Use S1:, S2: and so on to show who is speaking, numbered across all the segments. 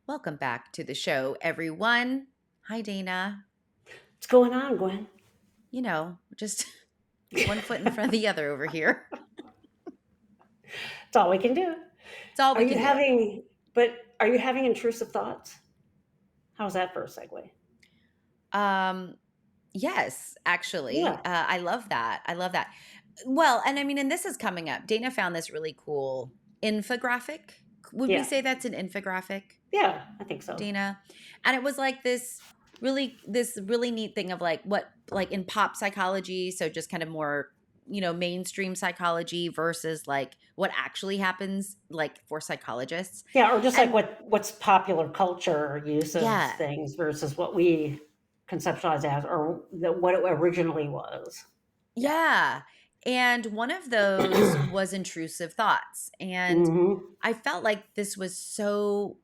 S1: Welcome back to the show, everyone. Hi, Dana.
S2: What's going on, Gwen?
S1: Just one foot in front of the other over here.
S2: It's all we can do.
S1: It's all
S2: Are
S1: we
S2: you
S1: can do.
S2: are you having intrusive thoughts? How's that for a segue?
S1: Yes, actually.
S2: Yeah.
S1: I love that. I love that. Well, and this is coming up. Dana found this really cool infographic. Would we
S2: Yeah.
S1: say that's an infographic,
S2: Yeah, I think so.
S1: Dana? And it was like this really neat thing of like what like in pop psychology, so just kind of more mainstream psychology versus like what actually happens like for psychologists.
S2: Yeah, or just like
S1: And
S2: what's popular culture use of
S1: yeah,
S2: things versus what we conceptualize as or what it originally was. Yeah.
S1: yeah. And one of those was intrusive thoughts. And
S2: Mm-hmm.
S1: I felt like this was so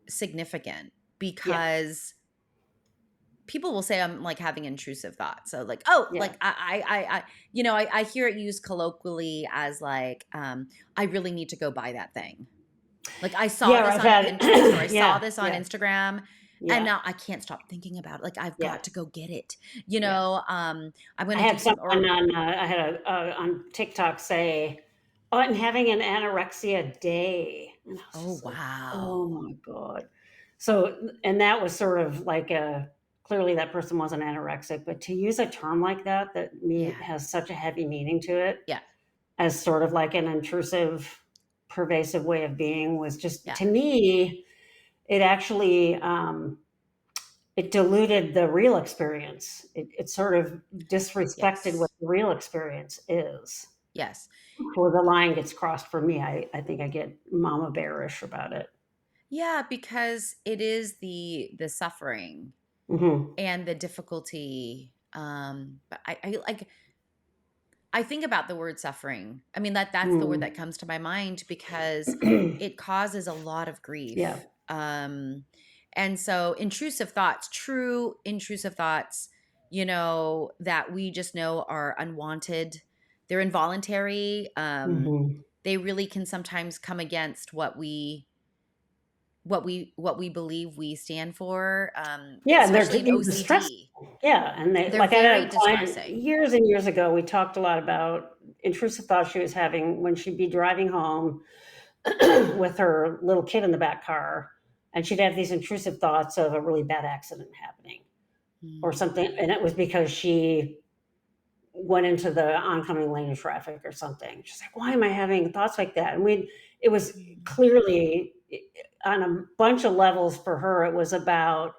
S1: significant
S2: Yeah.
S1: because people will say I'm like having intrusive thoughts. So like, oh,
S2: Yeah.
S1: like I hear it used colloquially as like, I really need to go buy that thing. Like I saw
S2: Yeah,
S1: this
S2: I've
S1: on
S2: had
S1: Pinterest or I saw
S2: yeah,
S1: this on
S2: yeah,
S1: Instagram and
S2: yeah,
S1: now I can't stop thinking about it. Like I've
S2: yeah,
S1: got to go get it.
S2: yeah.
S1: I'm going
S2: I
S1: to do
S2: had
S1: some
S2: someone
S1: or
S2: on. I had on TikTok say, "Oh, I'm having an anorexia day," and I was
S1: oh
S2: just like, "Oh
S1: wow.
S2: my god!" So, and that was sort of like a clearly that person wasn't anorexic, but to use a term like that
S1: Yeah.
S2: has such a heavy meaning to it
S1: Yeah.
S2: as sort of like an intrusive, pervasive way of being was just
S1: Yeah.
S2: to me. It actually it diluted the real experience. It sort of disrespected what
S1: Yes.
S2: the real experience is.
S1: Yes.
S2: Where the line gets crossed for me, I think I get mama bearish about it.
S1: Yeah, because it is the suffering
S2: Hmm.
S1: and the difficulty. But I think about the word suffering. I mean that's the word that
S2: Mm.
S1: comes to my mind because it causes a lot of
S2: Yeah.
S1: grief. And so intrusive thoughts, true intrusive thoughts, that we just know are unwanted. They're involuntary.
S2: Hmm.
S1: They really can sometimes come against what we believe we stand for,
S2: Yeah, and
S1: especially in
S2: they're distressing.
S1: OCD.
S2: Yeah, and they
S1: They're
S2: like I had
S1: very
S2: a client
S1: distressing.
S2: years and years ago. We talked a lot about intrusive thoughts she was having when she'd be driving home with her little kid in the back car, and she'd have these intrusive thoughts of a really bad accident happening or something,
S1: Mm.
S2: and it was because she went into the oncoming lane of traffic or something. She's like, "Why am I having thoughts like that?" And it was
S1: Mm.
S2: clearly on a bunch of levels for her. It was about,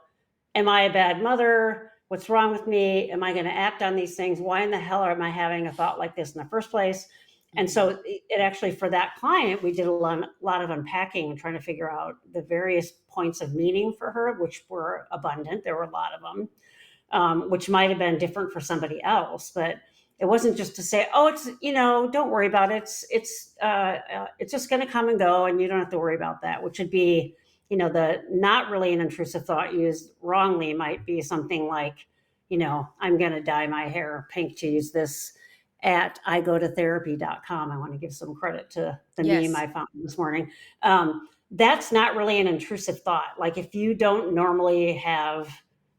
S2: am I a bad mother? What's wrong with me? Am I going to act on these things? Why in the hell am I having a thought like this in the first place? And so
S1: Mhm.
S2: it actually, for that client, we did a lot of unpacking and trying to figure out the various points of meaning for her, which were abundant. There were a lot of them, which might have been different for somebody else. But it wasn't just to say, "Oh, it's don't worry about it. It's just going to come and go, and you don't have to worry about that." Which would be, the not really an intrusive thought used wrongly might be something like, "I'm going to dye my hair pink to use this." At igototherapy.com. I want to give some credit to the meme
S1: Yes.
S2: I found this morning. That's not really an intrusive thought. Like if you don't normally have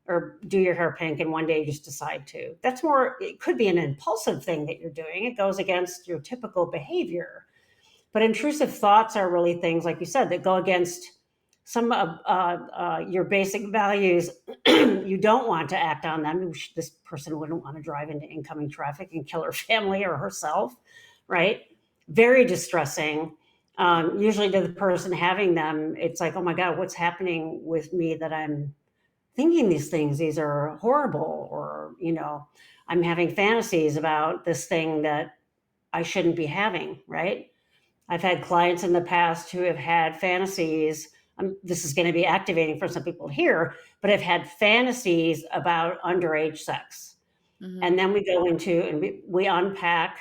S2: or do your hair pink and one day you just decide to. That's more, it could be an impulsive thing that you're doing. It goes against your typical behavior. But intrusive thoughts are really things, like you said, that go against some of your basic values. You don't want to act on them. This person wouldn't want to drive into incoming traffic and kill her family or herself, right? Very distressing. Usually to the person having them, it's like, oh my God, what's happening with me that I'm thinking these things? These are horrible. Or, I'm having fantasies about this thing that I shouldn't be having, right? I've had clients in the past who have had fantasies. This is going to be activating for some people here, but have had fantasies about underage sex. And
S1: Mhm.
S2: then we go into and we unpack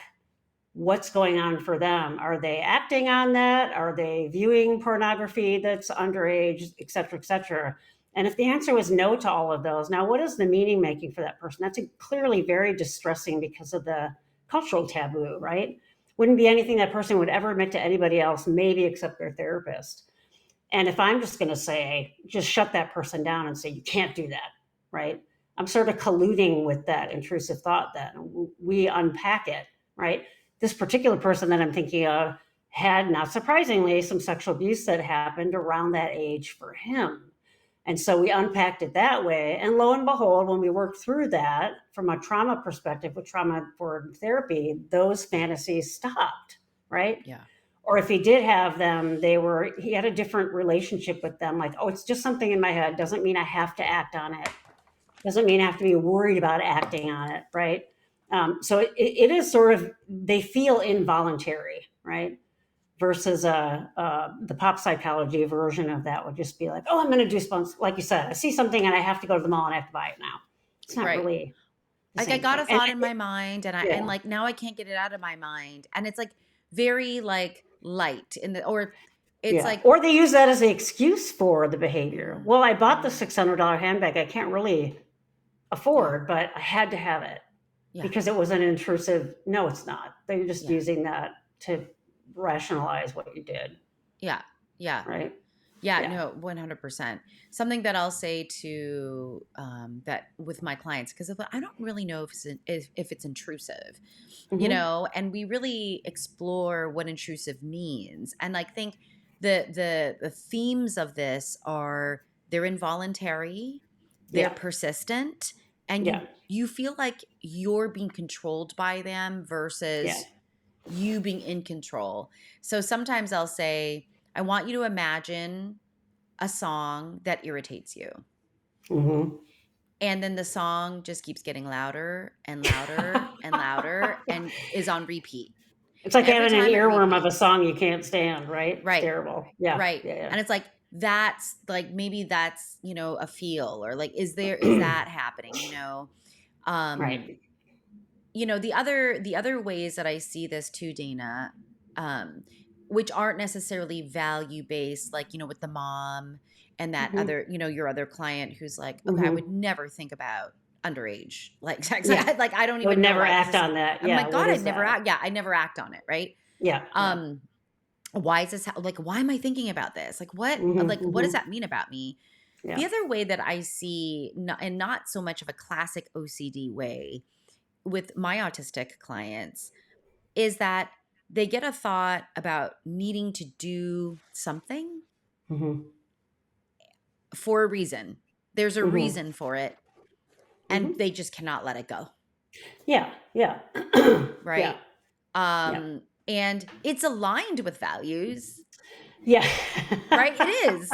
S2: what's going on for them. Are they acting on that? Are they viewing pornography that's underage, et cetera, et cetera? And if the answer was no to all of those, now what is the meaning making for that person? That's clearly very distressing because of the cultural taboo, right? Wouldn't be anything that person would ever admit to anybody else, maybe except their therapist. And if I'm just going to say, just shut that person down and say, you can't do that, right? I'm sort of colluding with that intrusive thought then. We unpack it, right? This particular person that I'm thinking of had, not surprisingly, some sexual abuse that happened around that age for him. And so we unpacked it that way. And lo and behold, when we worked through that from a trauma perspective with trauma informed therapy, those fantasies stopped, right?
S1: Yeah.
S2: Or if he did have them, he had a different relationship with them. Like, oh, it's just something in my head. Doesn't mean I have to act on it. Doesn't mean I have to be worried about acting on it, right? So it is sort of, they feel involuntary, right? Versus the pop psychology version of that would just be like, oh, I'm going to do something. Like you said, I see something and I have to go to the mall and I have to buy it now. It's not
S1: Right.
S2: really the
S1: Like I
S2: same
S1: got
S2: thing.
S1: a thought in my mind and
S2: Yeah.
S1: like now I can't get it out of my mind. And it's like very like light or it's
S2: Yeah.
S1: like,
S2: Or they use that as an excuse for the behavior.
S1: mm,
S2: Well, I bought the
S1: mm,
S2: $600 handbag. I can't really
S1: yeah,
S2: afford, but I had to have it
S1: yeah,
S2: because it was an intrusive. No, it's not. They're just
S1: yeah,
S2: using that to rationalize what you did,
S1: yeah, yeah.
S2: right?
S1: Yeah,
S2: Yeah.
S1: no, 100%. Something that I'll say to that with my clients, because I don't really know if it's intrusive,
S2: Mm-hmm.
S1: and we really explore what intrusive means. And like think the themes of this are they're involuntary, they're
S2: Yeah.
S1: persistent, and
S2: Yeah.
S1: you feel like you're being controlled by them
S2: Yeah.
S1: versus you being in control. So sometimes I'll say, I want you to imagine a song that irritates you.
S2: Mm-hmm.
S1: And then the song just keeps getting louder and louder and louder and is on repeat.
S2: It's like
S1: Every
S2: having an
S1: time it
S2: earworm of a
S1: repeats.
S2: song you can't stand, right? It's
S1: Right.
S2: terrible. Yeah.
S1: Right.
S2: Yeah.
S1: And it's like that's like maybe that's, a feel or like is
S2: Yeah.
S1: that happening, Um
S2: Right.
S1: the other ways that I see this too, Dana, um, which aren't necessarily value based, like with the mom and that
S2: Mm-hmm.
S1: other, your other client who's like, okay, I would
S2: Mm-hmm.
S1: never think about underage, like sex.
S2: Yeah.
S1: Like I don't
S2: I would
S1: even know
S2: never
S1: why this
S2: act
S1: is.
S2: on that.
S1: I'm
S2: Yeah.
S1: like,
S2: What
S1: God, I'd
S2: is
S1: never
S2: that?
S1: act. Yeah, I never act on it, right?
S2: Yeah. Yeah.
S1: Um, why is this? Like, why am I thinking about this? Like, what?
S2: Mm-hmm.
S1: Like, what does
S2: Mm-hmm.
S1: that mean about me? The
S2: Yeah.
S1: other way that I see, and not so much of a classic OCD way with my autistic clients, is that they get a thought about needing to do something
S2: Mm-hmm.
S1: for a reason. There's a
S2: Mm-hmm.
S1: reason for it, and
S2: Mm-hmm.
S1: they just cannot let it go,
S2: Yeah. Yeah. Yeah.
S1: right?
S2: Yeah.
S1: And it's aligned with values,
S2: Yeah.
S1: right? It is.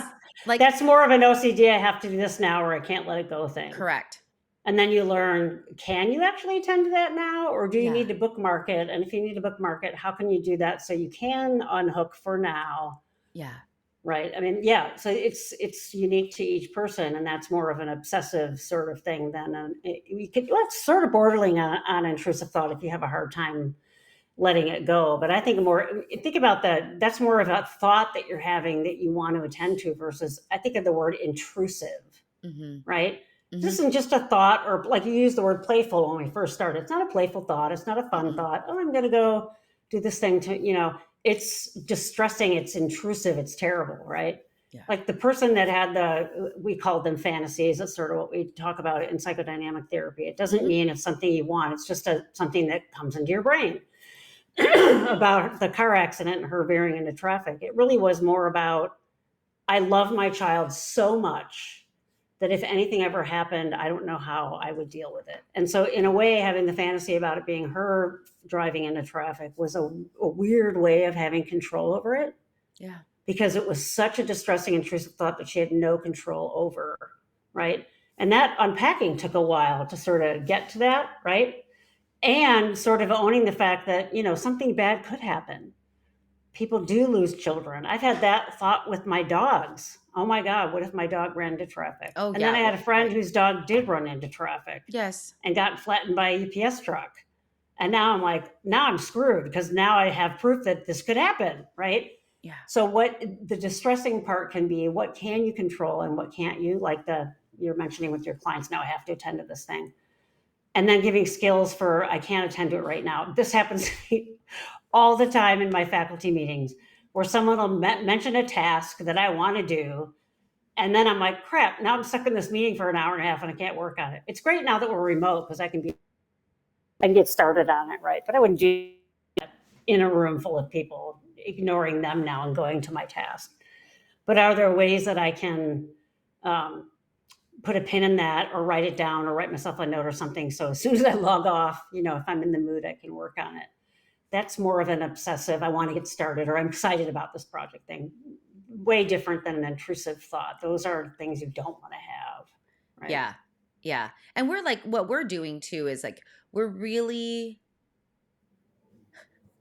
S1: Like,
S2: That's more of an OCD. I have to do this now or I can't let it go thing.
S1: correct.
S2: And then you learn, can you actually attend to that now? Or do you
S1: Yeah.
S2: need to bookmark it? And if you need to bookmark it, how can you do that so you can unhook for now?
S1: Yeah.
S2: Right. I mean, yeah. So it's unique to each person, and that's more of an obsessive sort of thing than well, it's sort of bordering on intrusive thought if you have a hard time letting it go. But I think think about that. That's more of a thought that you're having that you want to attend to versus I think of the word intrusive,
S1: Mm-hmm.
S2: right? This
S1: Mm-hmm.
S2: isn't just a thought, or like you used the word playful when we first started. It's not a playful thought. It's not a fun
S1: Mm-mm.
S2: thought. Oh, I'm going to go do this thing it's distressing. It's intrusive. It's terrible, right?
S1: Yeah.
S2: Like the person that had we called them fantasies. That's sort of what we talk about in psychodynamic therapy. It doesn't
S1: Mm-hmm.
S2: mean it's something you want. It's just something that comes into your brain about the car accident and her veering into traffic. It really was more about, I love my child so much that if anything ever happened, I don't know how I would deal with it. And so, in a way, having the fantasy about it being her driving into traffic was a weird way of having control over it
S1: Yeah.
S2: because it was such a distressing, intrusive thought that she had no control over, right? And that unpacking took a while to sort of get to that, right? And sort of owning the fact that, something bad could happen. People do lose children. I've had that thought with my dogs. Oh my God, what if my dog ran into traffic?
S1: Oh,
S2: And then
S1: yeah.
S2: I had a friend
S1: Right.
S2: whose dog did run into traffic
S1: Yes.
S2: and got flattened by a UPS truck. And now I'm like, now I'm screwed because now I have proof that this could happen, right?
S1: Yeah.
S2: So what the distressing part can be, what can you control and what can't you? Like you're mentioning with your clients, now I have to attend to this thing. And then giving skills for, I can't attend to it right now. This happens all the time in my faculty meetings where someone will mention a task that I want to do. And then I'm like, crap, now I'm stuck in this meeting for an hour and a half and I can't work on it. It's great now that we're remote because I can get started on it, right? But I wouldn't do that in a room full of people, ignoring them now and going to my task. But are there ways that I can put a pin in that or write it down or write myself a note or something? So as soon as I log off, if I'm in the mood, I can work on it. That's more of an obsessive, I want to get started or I'm excited about this project thing. Way different than an intrusive thought. Those are things you don't want to have. Right?
S1: Yeah. Yeah. And we're like, what we're doing too is like, we're really,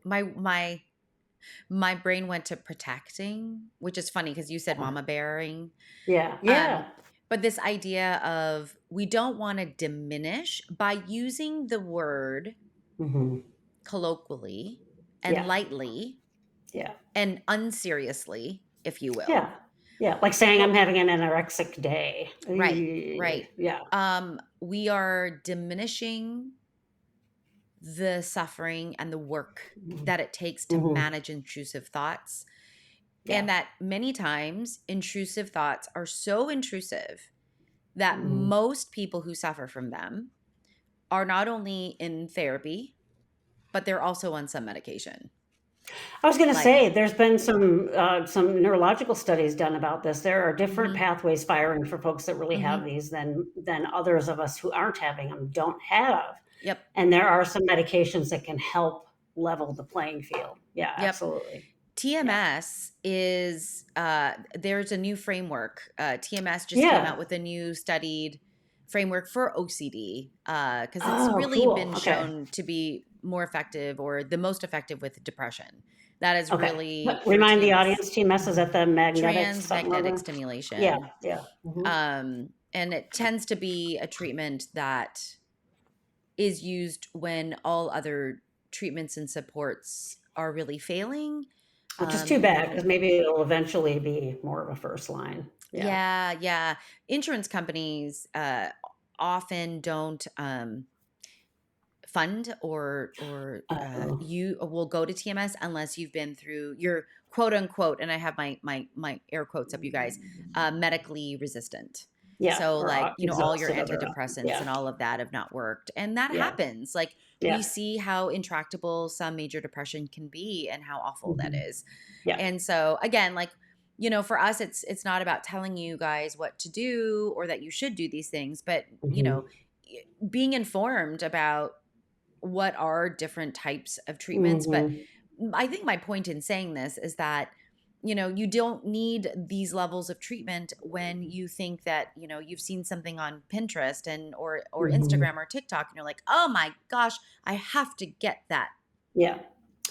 S1: my brain went to protecting, which is funny because you said mama bearing.
S2: Yeah.
S1: Um,
S2: Yeah.
S1: but this idea of we don't want to diminish by using the word
S2: Mm-hmm.
S1: colloquially and
S2: Yeah.
S1: lightly
S2: Yeah.
S1: and unseriously, if you will.
S2: Yeah. Yeah. Like saying I'm
S1: What
S2: having an anorexic day.
S1: right, right.
S2: Yeah.
S1: We are diminishing the suffering and the work that it takes to
S2: Mm-hmm.
S1: manage intrusive thoughts.
S2: Yeah.
S1: And that many times intrusive thoughts are so intrusive that
S2: Mm-hmm.
S1: most people who suffer from them are not only in therapy, but they're also on some medication.
S2: I was going to
S1: Like,
S2: say there's been some neurological studies done about this. There are different
S1: mm-hmm,
S2: pathways firing for folks that really
S1: mm-hmm,
S2: have these than others of us who aren't having them don't have.
S1: yep,
S2: And there are some medications that can help level the playing field. Yeah,
S1: yep.
S2: absolutely. Yeah.
S1: TMS is, there's a new framework. TMS just came out
S2: Yeah.
S1: with a new studied framework for OCD because it's
S2: Oh,
S1: really
S2: cool.
S1: been
S2: Okay.
S1: shown to be more effective or the most effective with depression. That is
S2: Okay.
S1: really for
S2: Remind the
S1: TMS,
S2: audience, TMS is at the magnetic something or
S1: transmagnetic
S2: other. Yeah.
S1: stimulation.
S2: Yeah. Hmm.
S1: And it tends to be a treatment that is used when all other treatments and supports are really failing.
S2: Which is too bad because maybe it'll eventually be more of a first line. Yeah.
S1: Yeah, yeah. Insurance companies often don't fund
S2: Oh.
S1: you will go to TMS unless you've been through your quote unquote, and I have my air quotes up, you guys, medically resistant.
S2: Yeah.
S1: So
S2: Or
S1: like, all your
S2: exhausted other.
S1: antidepressants
S2: Yeah.
S1: and all of that have not worked. And that
S2: Yeah.
S1: happens. Like we
S2: Yeah.
S1: see how intractable some major depression can be and how awful that
S2: Hmm.
S1: is.
S2: Yeah.
S1: And so again, like, for us it's not about telling you guys what to do or that you should do these things, but
S2: Hmm.
S1: being informed about what are different types of treatments. But
S2: Hmm.
S1: I think my point in saying this is that, you don't need these levels of treatment when you think that, you've seen something on Pinterest and or
S2: Hmm.
S1: Instagram or TikTok and you're like, oh my gosh, I have to get that,
S2: Yeah.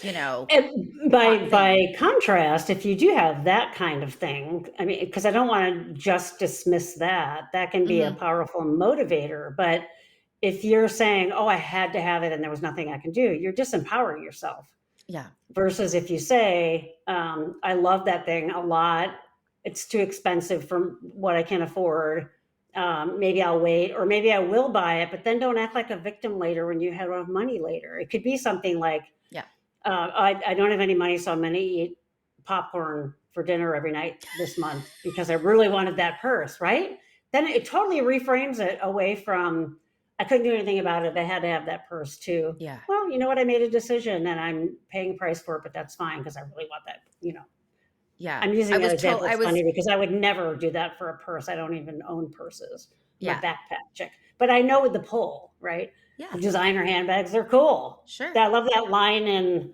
S1: you know,
S2: And
S1: hot thing.
S2: by contrast, if you do have that kind of thing, I mean, because I don't want to just dismiss that, that can be a
S1: Hmm.
S2: powerful motivator. But if you're saying, "Oh, I had to have it, and there was nothing I can do," you're disempowering yourself.
S1: Yeah.
S2: Versus if you say, "I love that thing a lot. It's too expensive for what I can afford. Maybe I'll wait, or maybe I will buy it." But then don't act like a victim later when you have money later. It could be something like,
S1: Yeah.
S2: I don't have any money, so I'm going to eat popcorn for dinner every night this month because I really wanted that purse, right? Then it totally reframes it away from, I couldn't do anything about it. I had to have that purse too.
S1: Yeah.
S2: Well, you know what? I made a decision and I'm paying a price for it, but that's fine because I really want that.
S1: Yeah.
S2: I'm
S1: I
S2: using that
S1: was told
S2: example.
S1: I
S2: It's
S1: was
S2: funny because I would never do that for a purse. I don't even own purses. I'm a
S1: yeah.
S2: backpack chick, but I know the pull, right?
S1: Yeah.
S2: Designer handbags, they're cool.
S1: Sure.
S2: I love that line in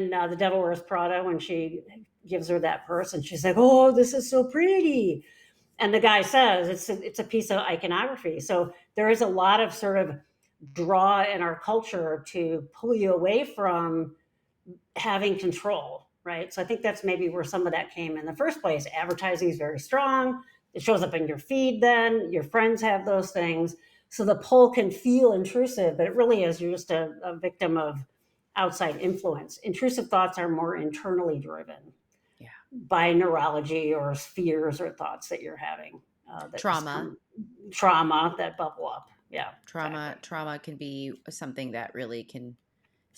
S2: The Devil Wears Prada when she gives her that purse and she's like, "Oh, this is so pretty." And the guy says it's a piece of iconography. So there is a lot of sort of draw in our culture to pull you away from having control, right? So I think that's maybe where some of that came in the first place. Advertising is very strong. It shows up in your feed then. Your friends have those things. So the pull can feel intrusive, but it really is you're just a victim of outside influence. Intrusive thoughts are more internally driven
S1: Yeah.
S2: by neurology or fears or thoughts that you're having that just
S1: Trauma.
S2: come trauma that bubble up. Yeah, exactly.
S1: Trauma can be something that really can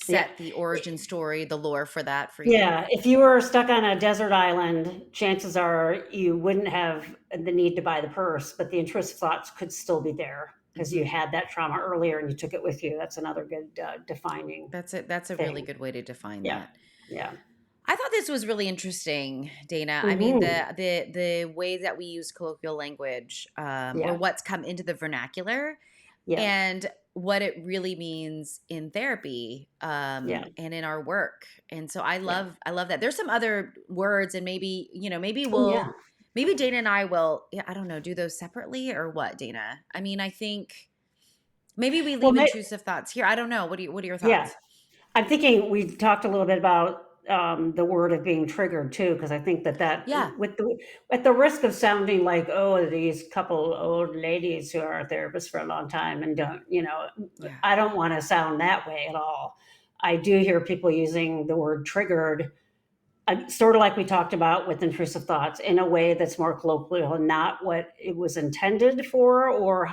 S2: Yeah.
S1: set the origin story, the lore for that for you.
S2: Yeah, if you were stuck on a desert island, chances are you wouldn't have the need to buy the purse, but the intrusive thoughts could still be there because you
S1: Hmm.
S2: had that trauma earlier and you took it with you. That's another good defining
S1: That's it. That's a really
S2: thing.
S1: good way to define
S2: Yeah,
S1: that.
S2: yeah.
S1: I thought this was really interesting, Dana. I mean,
S2: Hmm.
S1: the way that we use colloquial language, or
S2: Yeah,
S1: what's come into the vernacular,
S2: yeah,
S1: and what it really means in therapy,
S2: yeah,
S1: and in our work. And so
S2: yeah.
S1: I love that. There's some other words, and maybe
S2: Oh, yeah.
S1: maybe Dana and I will, yeah, I don't know, do those separately or what, Dana? I mean, I think maybe we
S2: Well,
S1: leave intrusive thoughts here. I don't know. What are your
S2: yeah.
S1: thoughts?
S2: I'm thinking we talked a little bit about the word of being triggered too, because I think that
S1: Yeah,
S2: with the at the risk of sounding like, oh, these couple old ladies who are therapists for a long time and don't,
S1: yeah,
S2: I don't want to sound that way at all. I do hear people using the word triggered, sort of like we talked about with intrusive thoughts, in a way that's more colloquial and not what it was intended for or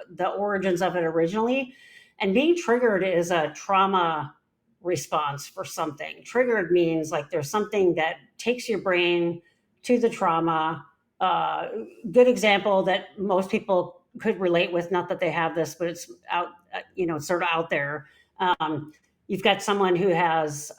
S2: the origins of it originally. And being triggered is a trauma response for something. Triggered means like there's something that takes your brain to the trauma. Uh, Good example that most people could relate with, not that they have this, but it's out, it's sort of out there. You've got someone who has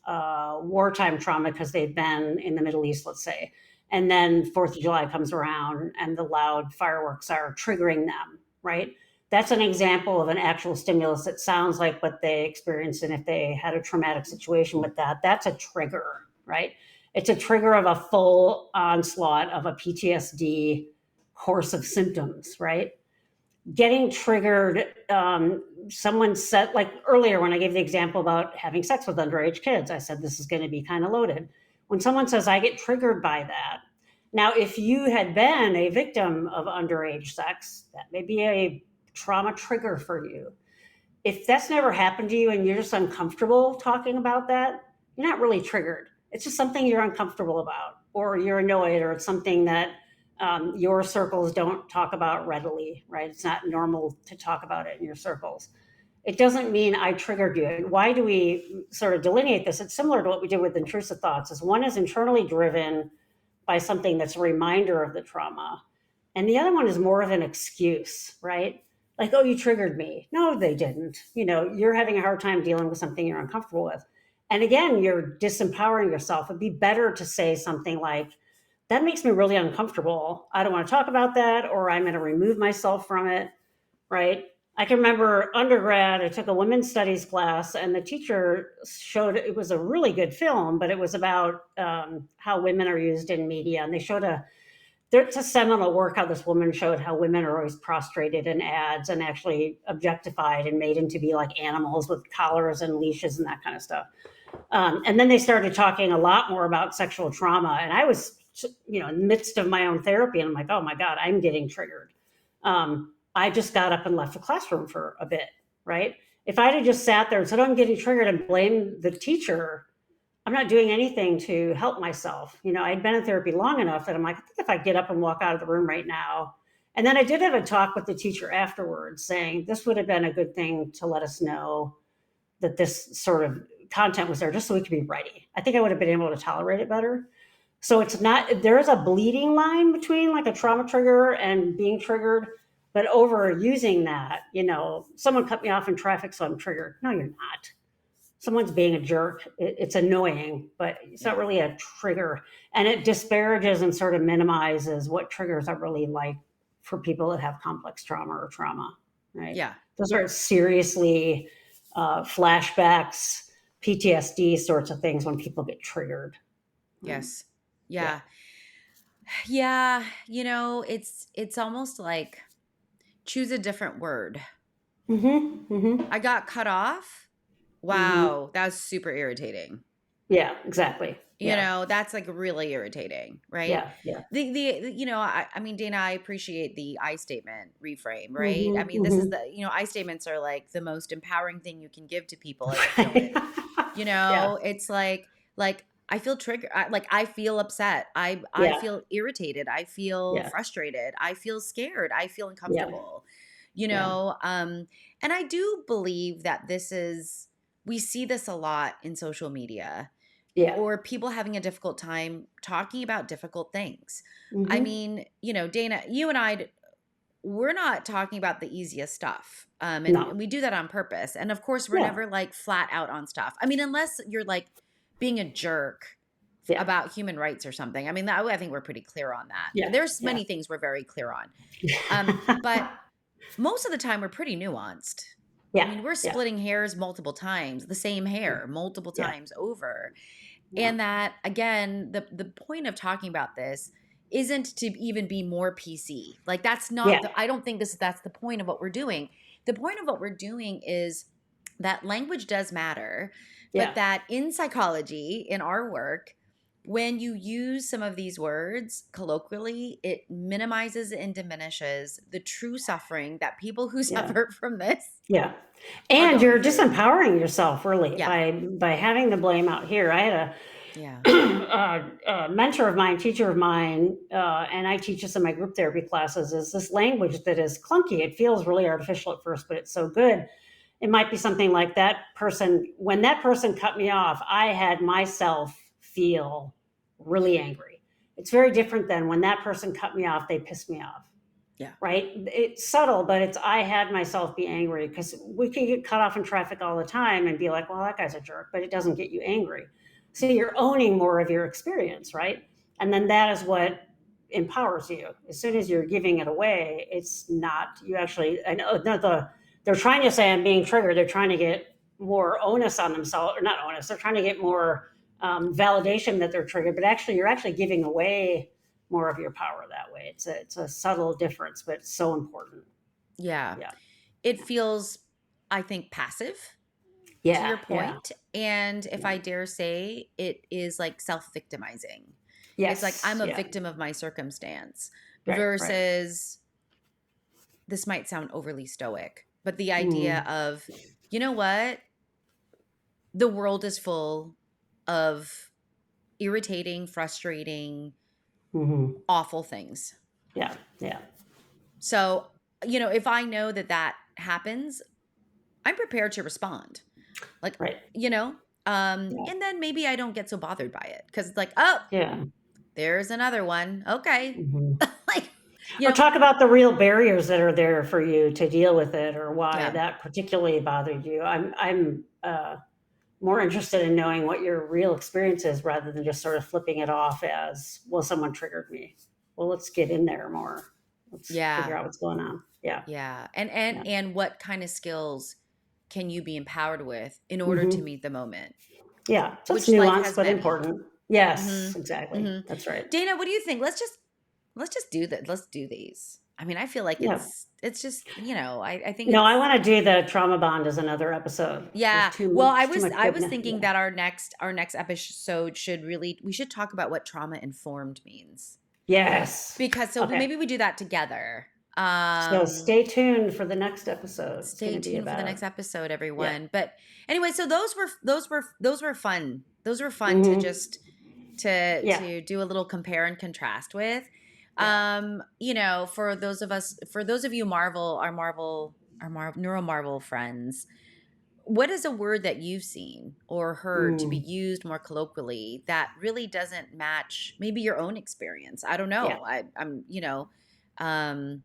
S2: wartime trauma because they've been in the Middle East, let's say. And then 4th of July comes around and the loud fireworks are triggering them, right? That's an example of an actual stimulus that sounds like what they experienced. And if they had a traumatic situation with that, that's a trigger, right? It's a trigger of a full onslaught of a PTSD course of symptoms, right? Getting triggered. Someone said, like earlier when I gave the example about having sex with underage kids, I said this is going to be kind of loaded. When someone says I get triggered by that, now if you had been a victim of underage sex, that may be a trauma trigger for you. If that's never happened to you and you're just uncomfortable talking about that, you're not really triggered. It's just something you're uncomfortable about, or you're annoyed, or it's something that your circles don't talk about readily, right? It's not normal to talk about it in your circles. It doesn't mean I triggered you. Why do we sort of delineate this? It's similar to what we did with intrusive thoughts. Is one is internally driven by something that's a reminder of the trauma, and the other one is more of an excuse, right? Like, oh, you triggered me. No, they didn't. You're having a hard time dealing with something you're uncomfortable with. And again, you're disempowering yourself. It'd be better to say something like, that makes me really uncomfortable. I don't want to talk about that, or I'm going to remove myself from it, right? I can remember undergrad, I took a women's studies class, and the teacher showed it was a really good film, but it was about how women are used in media. And they showed it's a seminal work how this woman showed how women are always prostrated in ads and actually objectified and made into be like animals with collars and leashes and that kind of stuff. And then they started talking a lot more about sexual trauma. And I was, in the midst of my own therapy, and I'm like, oh my God, I'm getting triggered. I just got up and left the classroom for a bit, right? If I'd have just sat there and said, oh, I'm getting triggered and blamed the teacher, I'm not doing anything to help myself. I'd been in therapy long enough that I'm like, I think if I get up and walk out of the room right now. And then I did have a talk with the teacher afterwards saying this would have been a good thing to let us know that this sort of content was there just so we could be ready. I think I would have been able to tolerate it better. So it's not, there is a bleeding line between like a trauma trigger and being triggered, but overusing that, someone cut me off in traffic, so I'm triggered. No, you're not. Someone's being a jerk. It's annoying, but it's not
S1: yeah,
S2: really a trigger. And it disparages and sort of minimizes what triggers are really like for people that have complex trauma or trauma, right?
S1: yeah.
S2: Those are seriously flashbacks, PTSD sorts of things when people get triggered. Right?
S1: Yes.
S2: Yeah.
S1: Yeah. Yeah, it's almost like choose a different word.
S2: Mm-hmm. Mm-hmm.
S1: I got cut off.
S2: Mm-hmm.
S1: Wow, that was super irritating.
S2: Yeah, exactly. Yeah.
S1: That's like really irritating, right?
S2: Yeah. Yeah.
S1: I mean, Dana, I appreciate the I statement reframe, right? I
S2: Mhm.
S1: mean, this is
S2: Mhm.
S1: I statements are like the most empowering thing you can give to people as a
S2: Right.
S1: feeling.
S2: Yeah.
S1: It's like I feel triggered, like I feel upset. I
S2: Yeah.
S1: feel irritated. I feel
S2: Yeah.
S1: frustrated. I feel scared. I feel
S2: Yeah.
S1: uncomfortable.
S2: Yeah.
S1: And I do believe that we see this a lot in social media
S2: Yeah.
S1: or people having a difficult time talking about difficult things. I
S2: Mhm.
S1: mean, Dana, you and we're not talking about the easiest stuff. And
S2: No.
S1: we do that on purpose. And of course, we're
S2: Yeah.
S1: never like flat out on stuff. I mean, unless you're like being a jerk
S2: Yeah.
S1: about human rights or something. I mean, I think we're pretty clear on that.
S2: Yeah.
S1: There's
S2: Yeah.
S1: many things we're very clear on. But most of the time, we're pretty nuanced. I
S2: Yeah.
S1: mean, we're
S2: Yeah.
S1: splitting hairs multiple times, the same hair multiple
S2: Yeah.
S1: times over.
S2: Yeah.
S1: And that again, the point of talking about this isn't to even be more PC. Like that's not
S2: Yeah.
S1: the I don't think that's the point of what we're doing. The point of what we're doing is that language does matter, but
S2: Yeah.
S1: that in psychology, in our work, when you use some of these words colloquially, it minimizes and diminishes the true suffering that people who
S2: Yeah.
S1: suffer from this
S2: Yeah.
S1: are
S2: And
S1: going
S2: you're
S1: through.
S2: disempowering yourself really
S1: Yeah.
S2: by having the blame out here. I had
S1: Yeah.
S2: a mentor of mine, teacher of mine, and I teach this in my group therapy classes, is this language that is clunky. It feels really artificial at first, but it's so good. It might be something like when that person cut me off, I had myself feel really angry. It's very different than when that person cut me off, they pissed me off.
S1: Yeah.
S2: Right? It's subtle, but it's I had myself be angry because we can get cut off in traffic all the time and be like, well, that guy's a jerk, but it doesn't get you angry. So you're owning more of your experience, right? And then that is what empowers you. As soon as you're giving it away, it's not, you actually, I know they're trying to say I'm being triggered. They're trying to get more onus on themselves, or not onus, they're trying to get more validation that they're triggered, but actually, you're actually giving away more of your power that way. It's a subtle difference, but it's so important.
S1: Yeah.
S2: Yeah.
S1: It feels, I think, passive to
S2: Yeah.
S1: your
S2: Yeah.
S1: point. And if
S2: Yeah.
S1: I dare say, it is like self victimizing. It's like
S2: Yes.
S1: I'm a
S2: Yeah.
S1: victim of my circumstance
S2: Right. Right.
S1: versus this might sound overly stoic, but the idea
S2: Mm.
S1: of, you know what? The world is full of irritating, frustrating,
S2: Hmm.
S1: awful things.
S2: Yeah. Yeah.
S1: So, if I know that happens, I'm prepared to respond. Like,
S2: Right. Yeah.
S1: and then maybe I don't get so bothered by it because it's like, oh,
S2: Yeah.
S1: there's another one. Okay.
S2: Hmm.
S1: Like, you
S2: Or
S1: know,
S2: talk about the real barriers that are there for you to deal with it, or why
S1: yeah.
S2: that particularly bothered you. I'm more interested in knowing what your real experience is rather than just sort of flipping it off as, well, someone triggered me. Well, let's get in there more. Let's figure
S1: Yeah.
S2: out what's going on. Yeah.
S1: Yeah. And
S2: Yeah.
S1: and what kind of skills can you be empowered with in order to
S2: Hmm.
S1: meet the moment,
S2: Yeah. So it's
S1: which life
S2: nuanced,
S1: has
S2: but
S1: many.
S2: important. Yes,
S1: Mm-hmm.
S2: exactly.
S1: Mm-hmm.
S2: That's right.
S1: Dana, what do you think? Let's just do that. Let's do these. I mean, I feel like
S2: Yeah.
S1: it's just, I think
S2: No, I
S1: it's
S2: want to do the trauma bond as another episode. There's
S1: yeah. Well,
S2: too much
S1: I was
S2: goodness.
S1: thinking
S2: Yeah.
S1: that our next episode we should talk about what trauma informed means.
S2: Yes.
S1: Because
S2: Okay.
S1: maybe we do that together.
S2: So stay tuned for the next episode. It's going
S1: Stay
S2: to be
S1: tuned for the
S2: about,
S1: next episode,
S2: yeah.
S1: everyone. But anyway, so those were fun. Those were fun to
S2: Hmm.
S1: just
S2: Yeah.
S1: to do a little compare and contrast with.
S2: Yeah.
S1: For those of you our NeuroMarvel friends, what is a word that you've seen or heard to be
S2: Mm.
S1: used more colloquially that really doesn't match maybe your own experience? I don't
S2: Yeah.
S1: know. Um,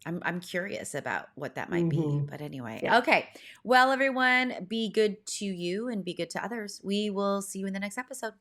S1: I'm curious about what that might be.
S2: Hmm.
S1: But anyway,
S2: Yeah.
S1: okay. Well, everyone, be good to you and be good to others. We will see you in the next episode.